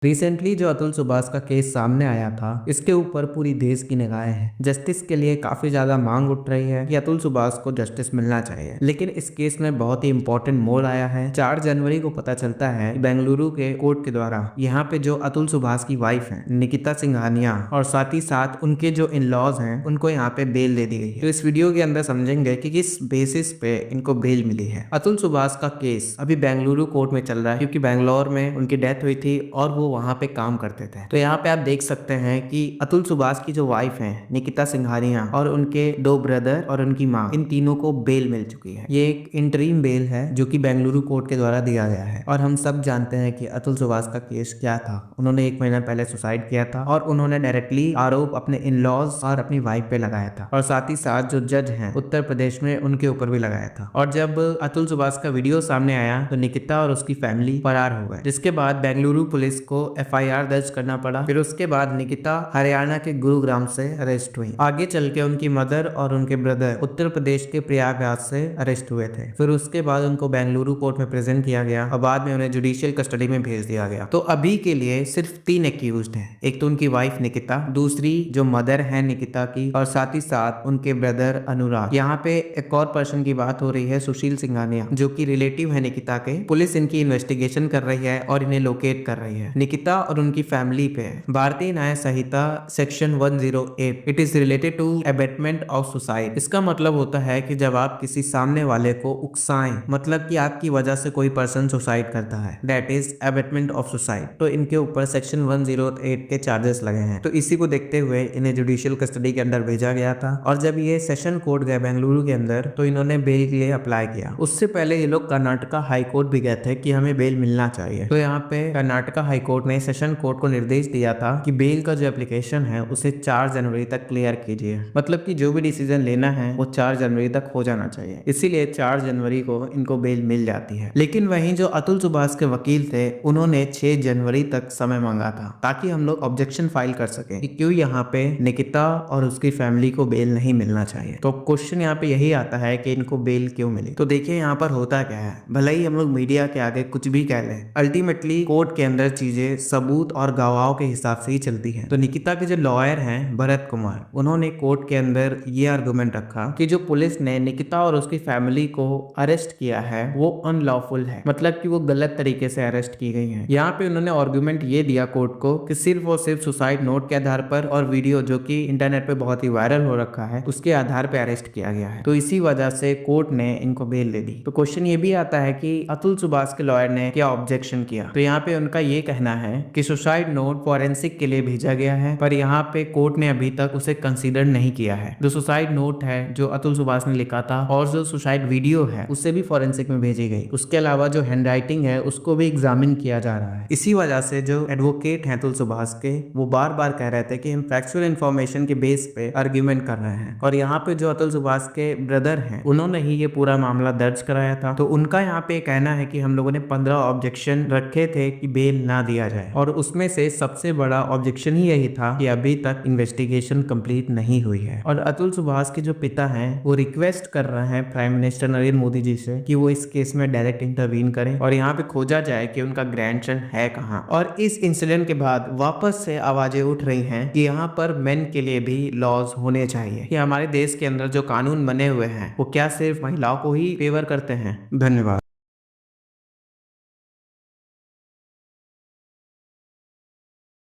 Recently जो अतुल सुभाष का case सामने आया था, इसके ऊपर पूरी देश की निगाहें हैं। जस्टिस के लिए काफी ज्यादा मांग उठ रही है कि अतुल सुभाष को जस्टिस मिलना चाहिए। लेकिन इस केस में बहुत ही इंपॉर्टेंट मोड़ आया है। 4 जनवरी को पता चलता है कि बेंगलुरु के कोर्ट के द्वारा यहाँ पे जो अतुल सुभाष की वाइफ है निकिता सिंघानिया और साथ ही साथ उनके जो इन लॉज हैं उनको यहाँ पे बेल दे दी गई है। तो इस वीडियो के अंदर समझेंगे कि किस बेसिस पे इनको बेल मिली है। अतुल सुभाष का केस अभी बेंगलुरु कोर्ट में चल रहा है क्योंकि बैंगलोर में उनकी डेथ हुई थी और वो वहां पे काम करते थे। तो यहाँ पे आप देख सकते हैं कि अतुल सुभाष की जो वाइफ है निकिता सिंघानिया और उनके 2 ब्रदर और उनकी माँ, इन तीनों को बेल मिल चुकी है। ये एक इंटरिम बेल है जो कि बेंगलुरु कोर्ट के द्वारा दिया गया है। और हम सब जानते हैं कि अतुल सुभाष का केस क्या था। उन्होंने 1 महीना पहले सुसाइड किया था और उन्होंने डायरेक्टली आरोप अपने इन लॉज और अपनी वाइफ पे लगाया था और साथ ही साथ जो जज हैं उत्तर प्रदेश में उनके ऊपर भी लगाया था। और जब अतुल सुभाष का वीडियो सामने आया तो निकिता और उसकी फैमिली फरार हो गए, जिसके बाद बेंगलुरु पुलिस को FIR दर्ज करना पड़ा। फिर उसके बाद निकिता हरियाणा के गुरुग्राम से अरेस्ट हुई। आगे चल के उनकी मदर और उनके ब्रदर उत्तर प्रदेश के प्रयागराज से अरेस्ट हुए थे। फिर उसके बाद उनको बेंगलुरु कोर्ट में प्रेजेंट किया गया और बाद में उन्हें जुडिशियल कस्टडी में भेज दिया गया। तो अभी के लिए सिर्फ 3 एक्यूज्ड हैं। एक तो उनकी वाइफ निकिता, दूसरी जो मदर है निकिता की, और साथ ही साथ उनके ब्रदर अनुराग। यहाँ पे एक और पर्सन की बात हो रही है, सुशील सिंघानिया, जो कि रिलेटिव है निकिता के। पुलिस इनकी इन्वेस्टिगेशन कर रही है और इन्हें लोकेट कर रही है। निकिता और उनकी फैमिली पे Bharatiya Nyaya Sanhita section 108 it is related to abetment of suicide. इसका मतलब होता है कि जब आप किसी सामने वाले को उकसाएं, मतलब कि आपकी वजह से कोई पर्सन सुसाइड करता है, that is abetment of suicide. तो इनके ऊपर सेक्शन 108 के चार्जेस लगे हैं। तो इसी को देखते हुए इन्हें जुडिशियल कस्टडी के अंदर भेजा गया था। और जब ये सेशन कोर्ट गए बेंगलुरु के अंदर तो इन्होंने बेल के लिए अप्लाई किया। उससे पहले ये लोग कर्नाटका हाई कोर्ट भी गए थे कि हमें बेल मिलना चाहिए। तो यहाँ पे कर्नाटका हाई कोर्ट ने सेशन कोर्ट को निर्देश दिया था कि बेल का जो एप्लीकेशन है उसे 4 जनवरी तक क्लियर कीजिए। मतलब कि जो भी डिसीजन लेना है वो 4 जनवरी तक हो जाना चाहिए। इसीलिए 4 जनवरी को इनको बेल मिल जाती है। लेकिन वहीं जो अतुल सुभाष के वकील थे उन्होंने 6 जनवरी तक समय मांगा था ताकि हम लोग ऑब्जेक्शन फाइल कर सके कि क्यों यहाँ पे निकिता और उसकी फैमिली को बेल नहीं मिलना चाहिए। तो क्वेश्चन यहाँ पे यही आता है कि इनको बेल क्यों मिली। तो देखिए यहाँ पर होता क्या है, भले ही हम लोग मीडिया के आगे कुछ भी कह लें, अल्टीमेटली कोर्ट के अंदर चीजें सबूत और गवाहों के हिसाब से ही चलती हैं। तो निकिता के जो लॉयर हैं भरत कुमार, उन्होंने कोर्ट के अंदर ये आर्गुमेंट रखा कि जो पुलिस ने निकिता और उसकी फैमिली को अरेस्ट किया है वो अनलॉफुल है, मतलब कि वो गलत तरीके से अरेस्ट की गई है। यहाँ पे उन्होंने आर्गुमेंट ये दिया कोर्ट को कि सिर्फ और सिर्फ सुसाइड नोट के आधार पर और वीडियो जो कि इंटरनेट पे बहुत ही वायरल हो रखा है उसके आधार पे अरेस्ट किया गया है। तो इसी वजह से कोर्ट ने इनको बेल दे दी। तो क्वेश्चन ये भी आता है कि अतुल सुभाष के लॉयर ने क्या ऑब्जेक्शन किया। तो यहाँ पे उनका ये कहना है कि सुसाइड नोट फॉरेंसिक के लिए भेजा गया है, पर यहाँ पे कोर्ट ने अभी तक उसे कंसीडर नहीं किया है। जो सुसाइड नोट है जो अतुल सुभाष ने लिखा था और जो सुसाइड वीडियो है उससे भी फॉरेंसिक में भेजी गई। उसके अलावा जो हैंडराइटिंग है उसको भी एग्जामिन किया जा रहा है। इसी वजह से जो एडवोकेट हैं अतुल सुभाष के, वो बार बार कह रहे थे कि हम फैक्चुअल इन्फॉर्मेशन के बेस पे आर्ग्यूमेंट कर रहे हैं। और यहाँ पे जो अतुल सुभाष के ब्रदर हैं उन्होंने ही ये पूरा मामला दर्ज कराया था। तो उनका यहाँ पे कहना है कि हम लोगों ने 15 ऑब्जेक्शन रखे थे कि बेल ना दिया जाए, और उसमें से सबसे बड़ा ऑब्जेक्शन ही यही था कि अभी तक इन्वेस्टिगेशन कंप्लीट नहीं हुई है। और अतुल सुभाष के जो पिता हैं वो रिक्वेस्ट कर रहे हैं प्राइम मिनिस्टर नरेंद्र मोदी जी से कि वो इस केस में डायरेक्ट इंटरवीन करें और यहाँ पे खोजा जाए कि उनका ग्रैंडसन है कहाँ। और इस इंसिडेंट के बाद वापस से आवाजें उठ रही हैं कि यहाँ पर मेन के लिए भी लॉज होने चाहिए, कि हमारे देश के अंदर जो कानून बने हुए हैं वो क्या सिर्फ महिलाओं को ही फेवर करते हैं। धन्यवाद।